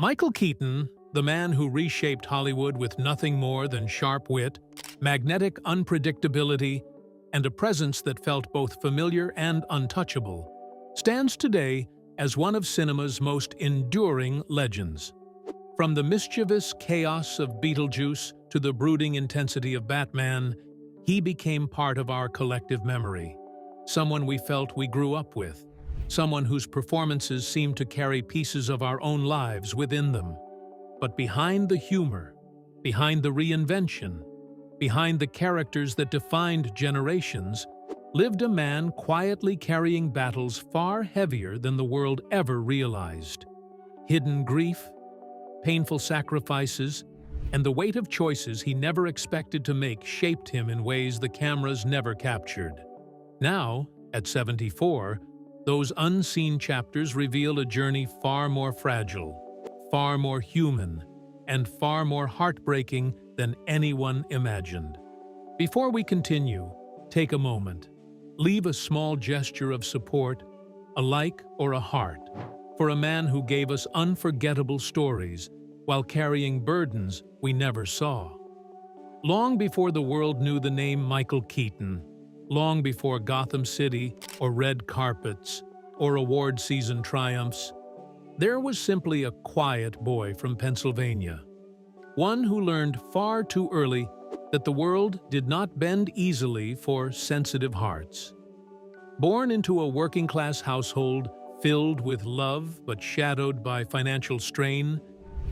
Michael Keaton, the man who reshaped Hollywood with nothing more than sharp wit, magnetic unpredictability, and a presence that felt both familiar and untouchable, stands today as one of cinema's most enduring legends. From the mischievous chaos of Beetlejuice to the brooding intensity of Batman, he became part of our collective memory, someone we felt we grew up with, someone whose performances seemed to carry pieces of our own lives within them. But behind the humor, behind the reinvention, behind the characters that defined generations, lived a man quietly carrying battles far heavier than the world ever realized. Hidden grief, painful sacrifices, and the weight of choices he never expected to make shaped him in ways the cameras never captured. Now, at 74, those unseen chapters reveal a journey far more fragile, far more human, and far more heartbreaking than anyone imagined. Before we continue, take a moment. Leave a small gesture of support, a like or a heart, for a man who gave us unforgettable stories while carrying burdens we never saw. Long before the world knew the name Michael Keaton, long before Gotham City or red carpets or award season triumphs, there was simply a quiet boy from Pennsylvania, one who learned far too early that the world did not bend easily for sensitive hearts. Born into a working-class household filled with love but shadowed by financial strain,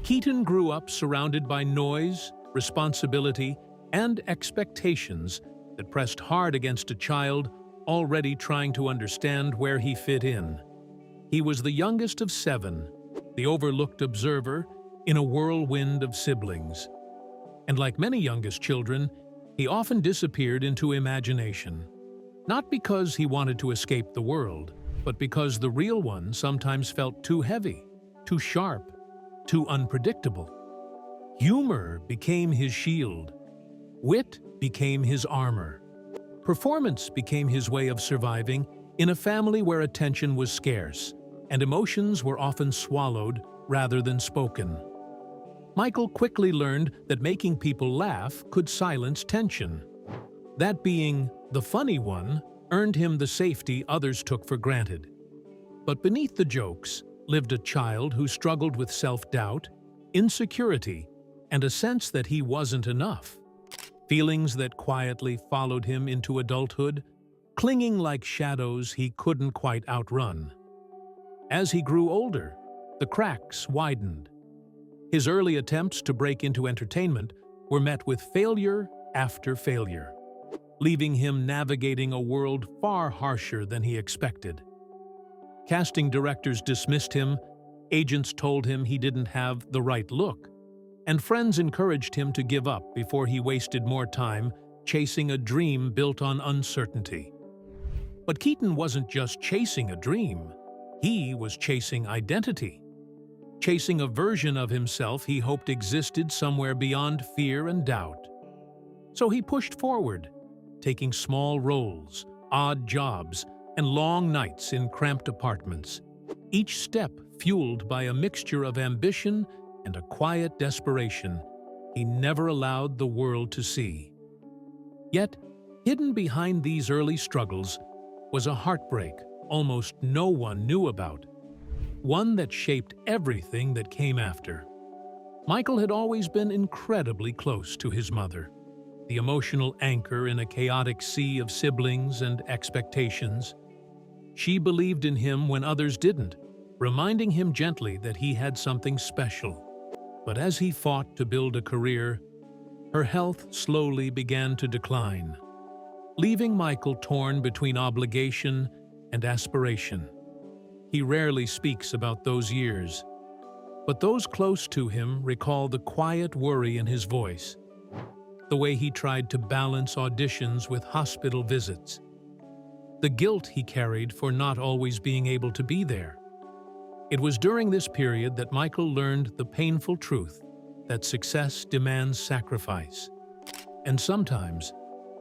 Keaton grew up surrounded by noise, responsibility, and expectations that pressed hard against a child already trying to understand where he fit in. He was the youngest of 7, the overlooked observer in a whirlwind of siblings. And like many youngest children, he often disappeared into imagination. Not because he wanted to escape the world, but because the real one sometimes felt too heavy, too sharp, too unpredictable. Humor became his shield. Wit became his armor. Performance became his way of surviving in a family where attention was scarce and emotions were often swallowed rather than spoken. Michael quickly learned that making people laugh could silence tension. That being the funny one earned him the safety others took for granted. But beneath the jokes lived a child who struggled with self-doubt, insecurity, and a sense that he wasn't enough. Feelings that quietly followed him into adulthood, clinging like shadows he couldn't quite outrun. As he grew older, the cracks widened. His early attempts to break into entertainment were met with failure after failure, leaving him navigating a world far harsher than he expected. Casting directors dismissed him, agents told him he didn't have the right look, and friends encouraged him to give up before he wasted more time chasing a dream built on uncertainty. But Keaton wasn't just chasing a dream, he was chasing identity. Chasing a version of himself he hoped existed somewhere beyond fear and doubt. So he pushed forward, taking small roles, odd jobs, and long nights in cramped apartments, each step fueled by a mixture of ambition and a quiet desperation he never allowed the world to see. Yet, hidden behind these early struggles was a heartbreak almost no one knew about, one that shaped everything that came after. Michael had always been incredibly close to his mother, the emotional anchor in a chaotic sea of siblings and expectations. She believed in him when others didn't, reminding him gently that he had something special. But as he fought to build a career, her health slowly began to decline, leaving Michael torn between obligation and aspiration. He rarely speaks about those years, but those close to him recall the quiet worry in his voice, the way he tried to balance auditions with hospital visits, the guilt he carried for not always being able to be there. It was during this period that Michael learned the painful truth that success demands sacrifice, and sometimes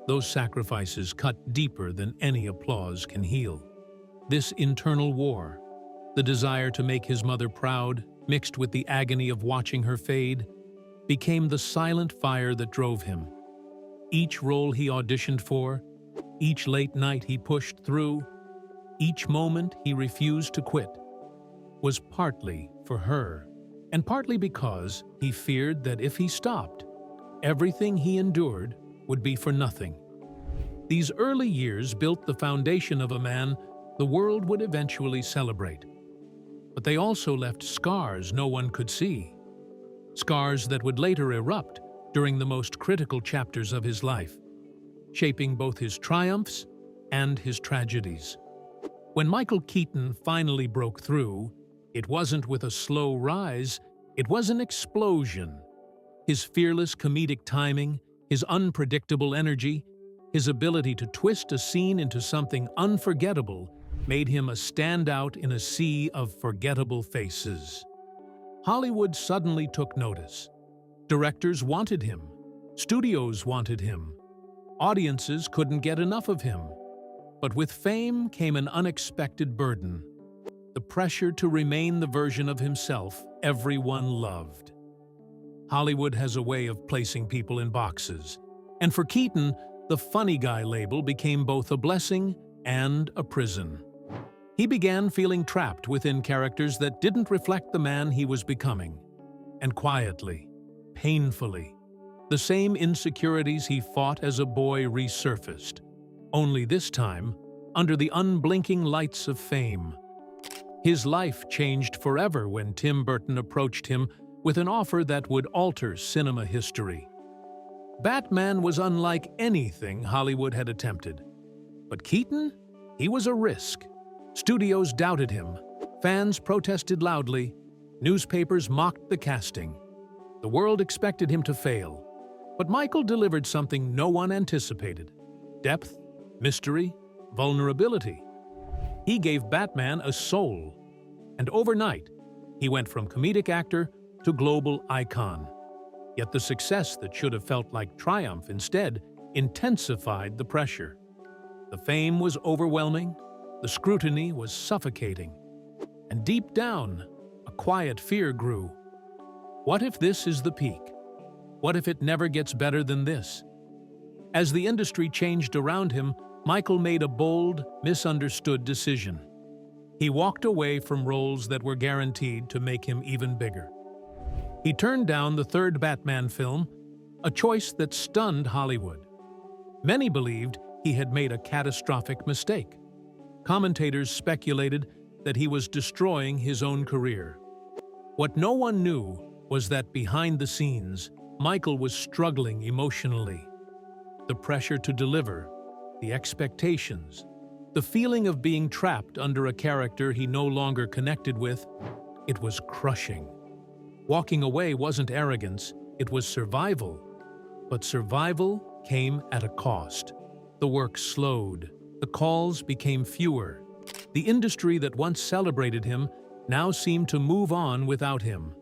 those sacrifices cut deeper than any applause can heal. This internal war, the desire to make his mother proud mixed with the agony of watching her fade, became the silent fire that drove him. Each role he auditioned for, each late night he pushed through, each moment he refused to quit, was partly for her, and partly because he feared that if he stopped, everything he endured would be for nothing. These early years built the foundation of a man the world would eventually celebrate. But they also left scars no one could see. Scars that would later erupt during the most critical chapters of his life, shaping both his triumphs and his tragedies. When Michael Keaton finally broke through, it wasn't with a slow rise, it was an explosion. His fearless comedic timing, his unpredictable energy, his ability to twist a scene into something unforgettable made him a standout in a sea of forgettable faces. Hollywood suddenly took notice. Directors wanted him. Studios wanted him. Audiences couldn't get enough of him. But with fame came an unexpected burden: the pressure to remain the version of himself everyone loved. Hollywood has a way of placing people in boxes, and for Keaton, the funny guy label became both a blessing and a prison. He began feeling trapped within characters that didn't reflect the man he was becoming. And quietly, painfully, the same insecurities he fought as a boy resurfaced, only this time under the unblinking lights of fame. His life changed forever when Tim Burton approached him with an offer that would alter cinema history. Batman was unlike anything Hollywood had attempted. But Keaton? He was a risk. Studios doubted him. Fans protested loudly. Newspapers mocked the casting. The world expected him to fail. But Michael delivered something no one anticipated: depth, mystery, vulnerability. He gave Batman a soul. And overnight, he went from comedic actor to global icon. Yet the success that should have felt like triumph instead intensified the pressure. The fame was overwhelming, the scrutiny was suffocating, and deep down, a quiet fear grew. What if this is the peak? What if it never gets better than this? As the industry changed around him, Michael made a bold, misunderstood decision. He walked away from roles that were guaranteed to make him even bigger. He turned down the third Batman film, a choice that stunned Hollywood. Many believed he had made a catastrophic mistake. Commentators speculated that he was destroying his own career. What no one knew was that behind the scenes, Michael was struggling emotionally. The pressure to deliver, the expectations, the feeling of being trapped under a character he no longer connected with, it was crushing. Walking away wasn't arrogance, it was survival. But survival came at a cost. The work slowed, the calls became fewer. The industry that once celebrated him now seemed to move on without him.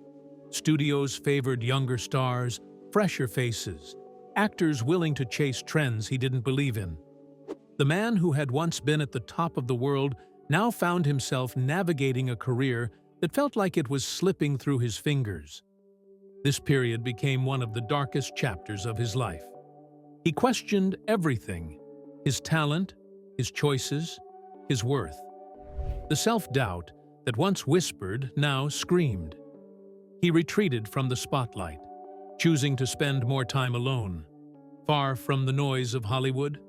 Studios favored younger stars, fresher faces, actors willing to chase trends he didn't believe in. The man who had once been at the top of the world now found himself navigating a career that felt like it was slipping through his fingers. This period became one of the darkest chapters of his life. He questioned everything: his talent, his choices, his worth. The self-doubt that once whispered now screamed. He retreated from the spotlight, choosing to spend more time alone, far from the noise of Hollywood.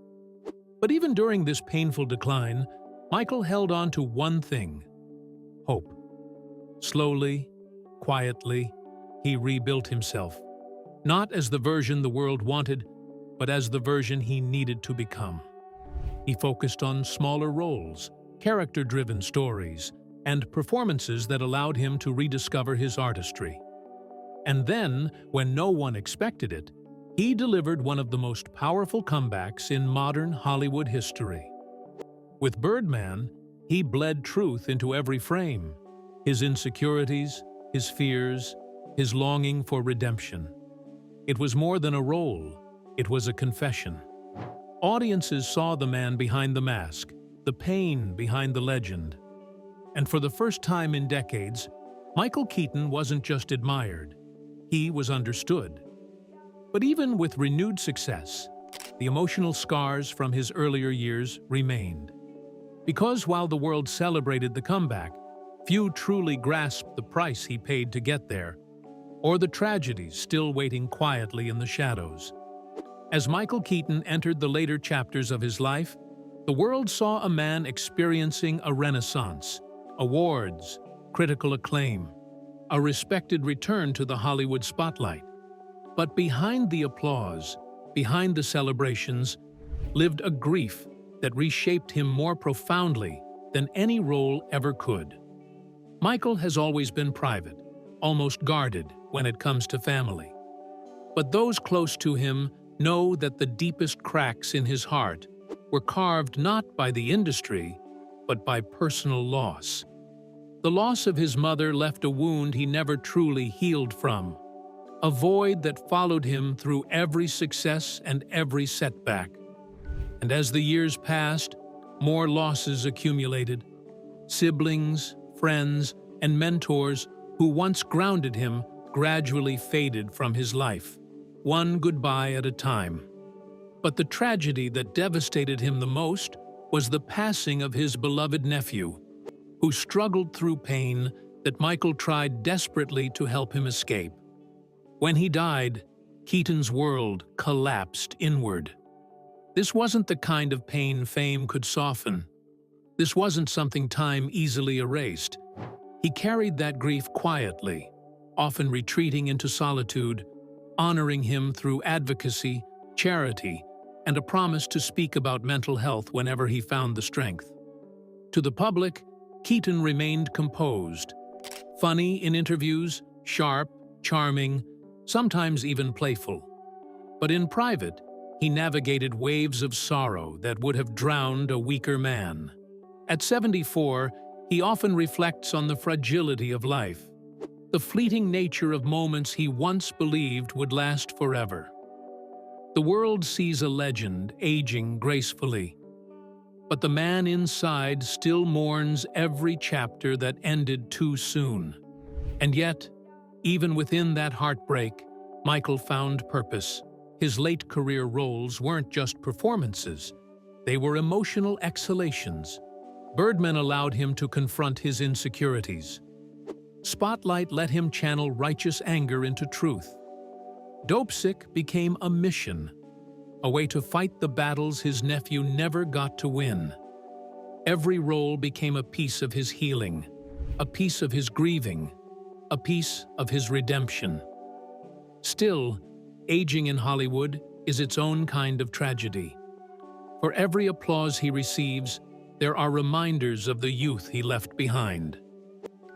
But even during this painful decline, Michael held on to one thing: hope. Slowly, quietly, he rebuilt himself, not as the version the world wanted, but as the version he needed to become. He focused on smaller roles, character-driven stories, and performances that allowed him to rediscover his artistry. And then, when no one expected it, he delivered one of the most powerful comebacks in modern Hollywood history. With Birdman, he bled truth into every frame: his insecurities, his fears, his longing for redemption. It was more than a role, it was a confession. Audiences saw the man behind the mask, the pain behind the legend. And for the first time in decades, Michael Keaton wasn't just admired, he was understood. But even with renewed success, the emotional scars from his earlier years remained. Because while the world celebrated the comeback, few truly grasped the price he paid to get there, or the tragedies still waiting quietly in the shadows. As Michael Keaton entered the later chapters of his life, the world saw a man experiencing a renaissance, awards, critical acclaim, a respected return to the Hollywood spotlight. But behind the applause, behind the celebrations, lived a grief that reshaped him more profoundly than any role ever could. Michael has always been private, almost guarded when it comes to family. But those close to him know that the deepest cracks in his heart were carved not by the industry, but by personal loss. The loss of his mother left a wound he never truly healed from, a void that followed him through every success and every setback. And as the years passed, more losses accumulated. Siblings, friends, and mentors who once grounded him gradually faded from his life, one goodbye at a time. But the tragedy that devastated him the most was the passing of his beloved nephew, who struggled through pain that Michael tried desperately to help him escape. When he died, Keaton's world collapsed inward. This wasn't the kind of pain fame could soften. This wasn't something time easily erased. He carried that grief quietly, often retreating into solitude, honoring him through advocacy, charity, and a promise to speak about mental health whenever he found the strength. To the public, Keaton remained composed, funny in interviews, sharp, charming, sometimes even playful. But in private, he navigated waves of sorrow that would have drowned a weaker man. At 74, he often reflects on the fragility of life, the fleeting nature of moments he once believed would last forever. The world sees a legend aging gracefully, but the man inside still mourns every chapter that ended too soon. And yet, even within that heartbreak, Michael found purpose. His late career roles weren't just performances, they were emotional exhalations. Birdman allowed him to confront his insecurities. Spotlight let him channel righteous anger into truth. Dopesick became a mission, a way to fight the battles his nephew never got to win. Every role became a piece of his healing, a piece of his grieving, a piece of his redemption. Still, aging in Hollywood is its own kind of tragedy. For every applause he receives, there are reminders of the youth he left behind.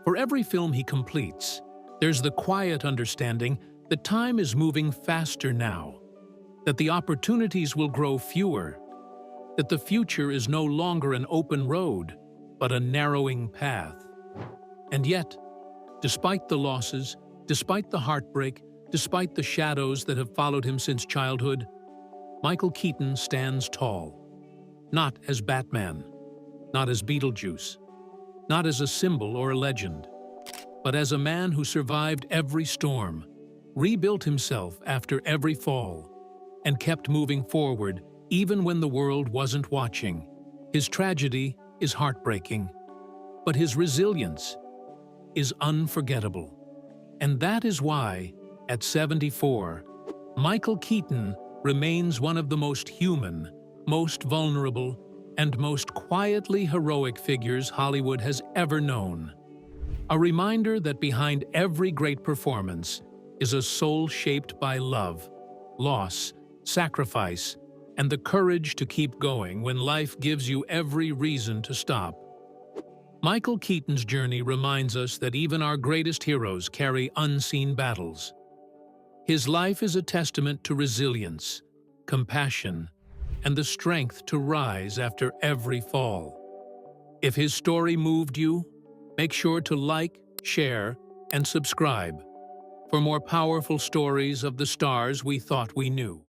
For every film he completes, there's the quiet understanding that time is moving faster now, that the opportunities will grow fewer, that the future is no longer an open road, but a narrowing path. And yet, despite the losses, despite the heartbreak, despite the shadows that have followed him since childhood, Michael Keaton stands tall. Not as Batman, not as Beetlejuice, not as a symbol or a legend, but as a man who survived every storm, rebuilt himself after every fall, and kept moving forward even when the world wasn't watching. His tragedy is heartbreaking, but his resilience is unforgettable. And that is why, at 74, Michael Keaton remains one of the most human, most vulnerable, and most quietly heroic figures Hollywood has ever known. A reminder that behind every great performance is a soul shaped by love, loss, sacrifice, and the courage to keep going when life gives you every reason to stop. Michael Keaton's journey reminds us that even our greatest heroes carry unseen battles. His life is a testament to resilience, compassion, and the strength to rise after every fall. If his story moved you, make sure to like, share, and subscribe for more powerful stories of the stars we thought we knew.